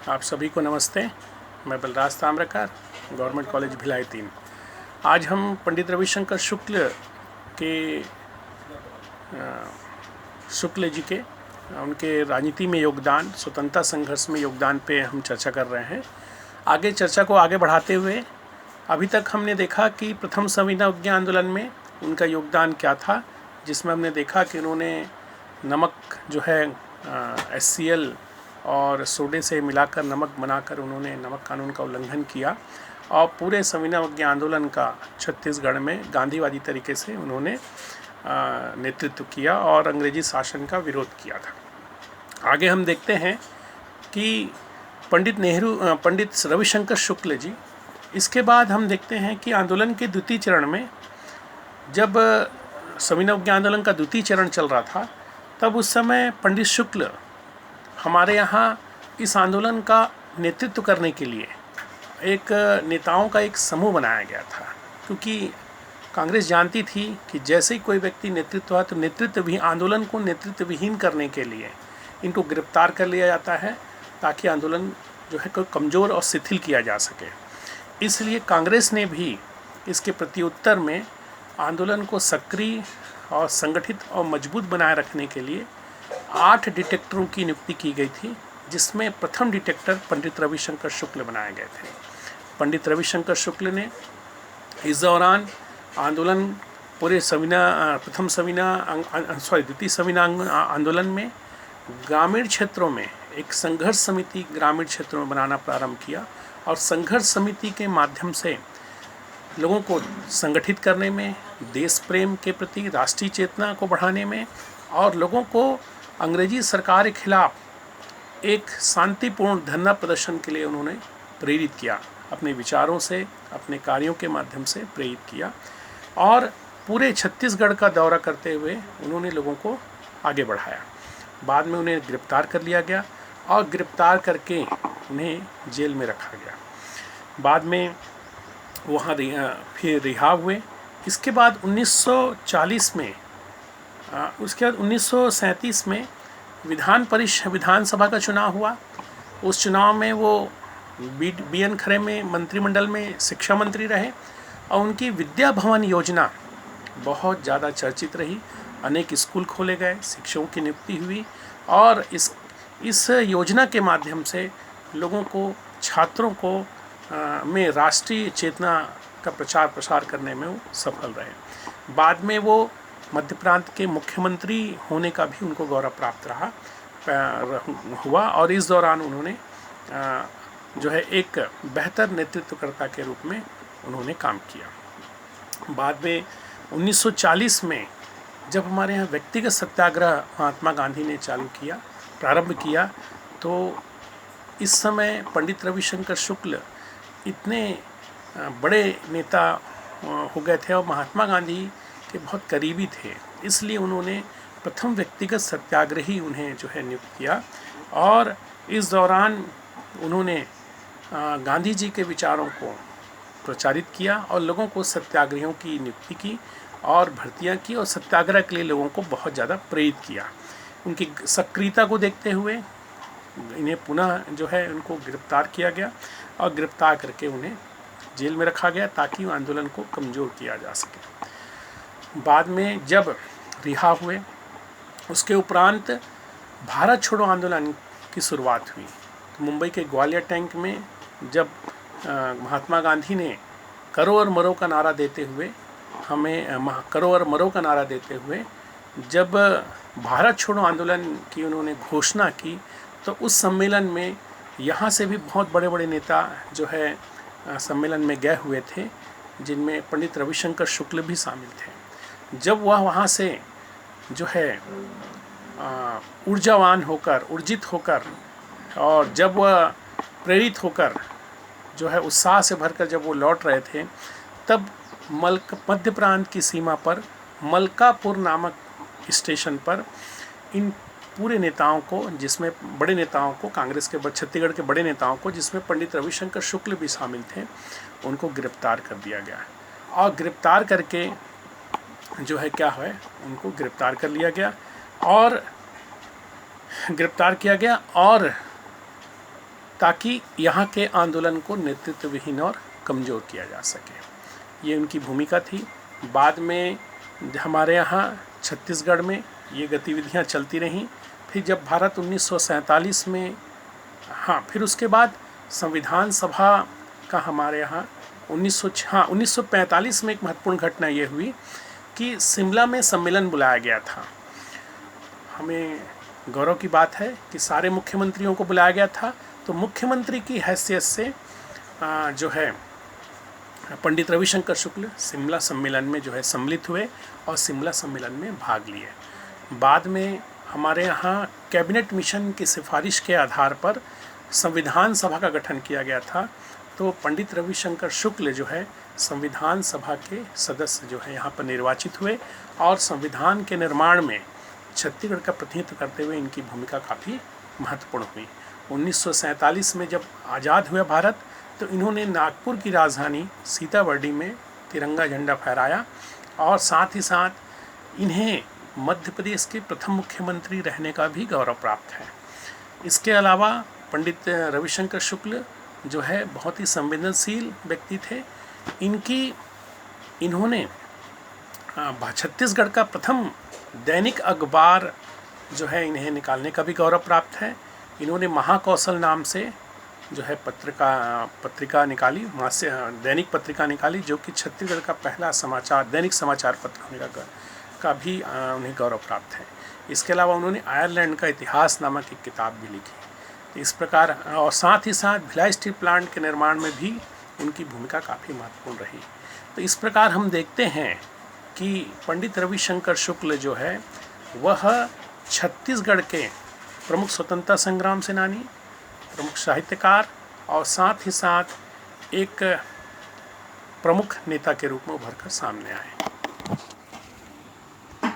आप सभी को नमस्ते। मैं बलराज ताम्रकार, गवर्नमेंट कॉलेज भिलाई 3। आज हम पंडित रविशंकर शुक्ल जी के उनके राजनीति में योगदान, स्वतंत्रता संघर्ष में योगदान पे हम चर्चा कर रहे हैं। आगे चर्चा को आगे बढ़ाते हुए अभी तक हमने देखा कि प्रथम संविदा विज्ञान आंदोलन में उनका योगदान क्या था, जिसमें हमने देखा कि उन्होंने नमक जो है HCl और सोडे से मिलाकर नमक बनाकर उन्होंने नमक कानून का उल्लंघन किया और पूरे संविदा विज्ञान आंदोलन का छत्तीसगढ़ में गांधीवादी तरीके से उन्होंने नेतृत्व किया और अंग्रेजी शासन का विरोध किया था। आगे हम देखते हैं कि पंडित रविशंकर शुक्ल जी, इसके बाद हम देखते हैं कि आंदोलन के द्वितीय चरण में, जब संविदा विज्ञान आंदोलन का द्वितीय चरण चल रहा था, तब उस समय पंडित शुक्ल हमारे यहाँ इस आंदोलन का नेतृत्व करने के लिए एक नेताओं का एक समूह बनाया गया था, क्योंकि कांग्रेस जानती थी कि जैसे ही कोई व्यक्ति नेतृत्व है तो नेतृत्व भी आंदोलन को नेतृत्व विहीन करने के लिए इनको गिरफ्तार कर लिया जाता है, ताकि आंदोलन जो है कोई कमज़ोर और शिथिल किया जा सके। इसलिए कांग्रेस ने भी इसके प्रत्युत्तर में आंदोलन को सक्रिय और संगठित और मजबूत बनाए रखने के लिए 8 डिटेक्टरों की नियुक्ति की गई थी, जिसमें प्रथम डिटेक्टर पंडित रविशंकर शुक्ल बनाए गए थे। पंडित रविशंकर शुक्ल ने इस दौरान आंदोलन पूरे द्वितीय संविदा आंदोलन में ग्रामीण क्षेत्रों में एक संघर्ष समिति ग्रामीण क्षेत्रों में बनाना प्रारंभ किया और संघर्ष समिति के माध्यम से लोगों को संगठित करने में, देश प्रेम के प्रति राष्ट्रीय चेतना को बढ़ाने में और लोगों को अंग्रेजी सरकार के खिलाफ एक शांतिपूर्ण धरना प्रदर्शन के लिए उन्होंने प्रेरित किया। अपने विचारों से, अपने कार्यों के माध्यम से प्रेरित किया और पूरे छत्तीसगढ़ का दौरा करते हुए उन्होंने लोगों को आगे बढ़ाया। बाद में उन्हें गिरफ्तार कर लिया गया और गिरफ्तार करके उन्हें जेल में रखा गया। बाद में वहाँ फिर रिहा हुए। इसके बाद 1940 में उसके बाद 1937 में विधानसभा का चुनाव हुआ। उस चुनाव में वो BN खरे में मंत्रिमंडल में शिक्षा मंत्री रहे और उनकी विद्या भवन योजना बहुत ज़्यादा चर्चित रही। अनेक स्कूल खोले गए, शिक्षकों की नियुक्ति हुई और इस योजना के माध्यम से लोगों को, छात्रों को में राष्ट्रीय चेतना का प्रचार प्रसार करने में वो सफल रहे। बाद में वो मध्य प्रांत के मुख्यमंत्री होने का भी उनको गौरव प्राप्त हुआ और इस दौरान उन्होंने जो है एक बेहतर नेतृत्वकर्ता के रूप में उन्होंने काम किया। बाद में 1940 में जब हमारे यहाँ व्यक्तिगत सत्याग्रह महात्मा गांधी ने प्रारंभ किया, तो इस समय पंडित रविशंकर शुक्ल इतने बड़े नेता हो गए थे और महात्मा गांधी के बहुत करीबी थे, इसलिए उन्होंने प्रथम व्यक्तिगत सत्याग्रही उन्हें जो है नियुक्त किया और इस दौरान उन्होंने गांधी जी के विचारों को प्रचारित किया और लोगों को सत्याग्रहियों की नियुक्ति की और भर्तियां की और सत्याग्रह के लिए लोगों को बहुत ज़्यादा प्रेरित किया। उनकी सक्रियता को देखते हुए इन्हें पुनः जो है उनको गिरफ्तार किया गया और गिरफ्तार करके उन्हें जेल में रखा गया, ताकि आंदोलन को कमज़ोर किया जा सके। बाद में जब रिहा हुए, उसके उपरांत भारत छोड़ो आंदोलन की शुरुआत हुई। तो मुंबई के ग्वालियर टैंक में जब महात्मा गांधी ने करो और मरो का नारा देते हुए जब भारत छोड़ो आंदोलन की उन्होंने घोषणा की, तो उस सम्मेलन में यहाँ से भी बहुत बड़े बड़े नेता जो है सम्मेलन में गए हुए थे, जिनमें पंडित रविशंकर शुक्ल भी शामिल थे। जब वह वहाँ से जो है ऊर्जित होकर और जब वह प्रेरित होकर जो है उत्साह से भरकर जब वो लौट रहे थे, तब मध्य प्रांत की सीमा पर मलकापुर नामक स्टेशन पर इन पूरे नेताओं को, जिसमें बड़े नेताओं को, कांग्रेस के छत्तीसगढ़ के बड़े नेताओं को, जिसमें पंडित रविशंकर शुक्ल भी शामिल थे, उनको गिरफ्तार कर दिया गया और गिरफ्तार करके जो है क्या है, उनको गिरफ्तार कर लिया गया और गिरफ्तार किया गया और ताकि यहाँ के आंदोलन को नेतृत्वहीन और कमज़ोर किया जा सके। ये उनकी भूमिका थी। बाद में हमारे यहाँ छत्तीसगढ़ में ये गतिविधियाँ चलती रहीं। फिर जब भारत 1947 में, फिर उसके बाद संविधान सभा का हमारे यहाँ 1945 में एक महत्वपूर्ण घटना ये हुई कि शिमला में सम्मेलन बुलाया गया था। हमें गौरव की बात है कि सारे मुख्यमंत्रियों को बुलाया गया था। तो मुख्यमंत्री की हैसियत से जो है पंडित रविशंकर शुक्ल शिमला सम्मेलन में जो है सम्मिलित हुए और शिमला सम्मेलन में भाग लिए। बाद में हमारे यहाँ कैबिनेट मिशन की सिफारिश के आधार पर संविधान सभा का गठन किया गया था। तो पंडित रविशंकर शुक्ल जो है संविधान सभा के सदस्य जो है यहाँ पर निर्वाचित हुए और संविधान के निर्माण में छत्तीसगढ़ का प्रतिनिधित्व करते हुए इनकी भूमिका काफ़ी महत्वपूर्ण हुई। 1947 में जब आज़ाद हुआ भारत, तो इन्होंने नागपुर की राजधानी सीताबर्डी में तिरंगा झंडा फहराया और साथ ही साथ इन्हें मध्य प्रदेश के प्रथम मुख्यमंत्री रहने का भी गौरव प्राप्त है। इसके अलावा पंडित रविशंकर शुक्ल जो है बहुत ही संवेदनशील व्यक्ति थे। इन्होंने छत्तीसगढ़ का प्रथम दैनिक अखबार जो है इन्हें निकालने का भी गौरव प्राप्त है। इन्होंने महाकौशल नाम से जो है पत्रिका निकाली, दैनिक पत्रिका निकाली, जो कि छत्तीसगढ़ का पहला दैनिक समाचार पत्र होने का भी उन्हें गौरव प्राप्त है। इसके अलावा उन्होंने आयरलैंड का इतिहास नामक एक किताब भी लिखी। इस प्रकार और साथ ही साथ भिलाई स्टील प्लांट के निर्माण में भी उनकी भूमिका काफ़ी महत्वपूर्ण रही। तो इस प्रकार हम देखते हैं कि पंडित रविशंकर शुक्ल जो है वह छत्तीसगढ़ के प्रमुख स्वतंत्रता संग्राम सेनानी, प्रमुख साहित्यकार और साथ ही साथ एक प्रमुख नेता के रूप में उभर कर सामने आए।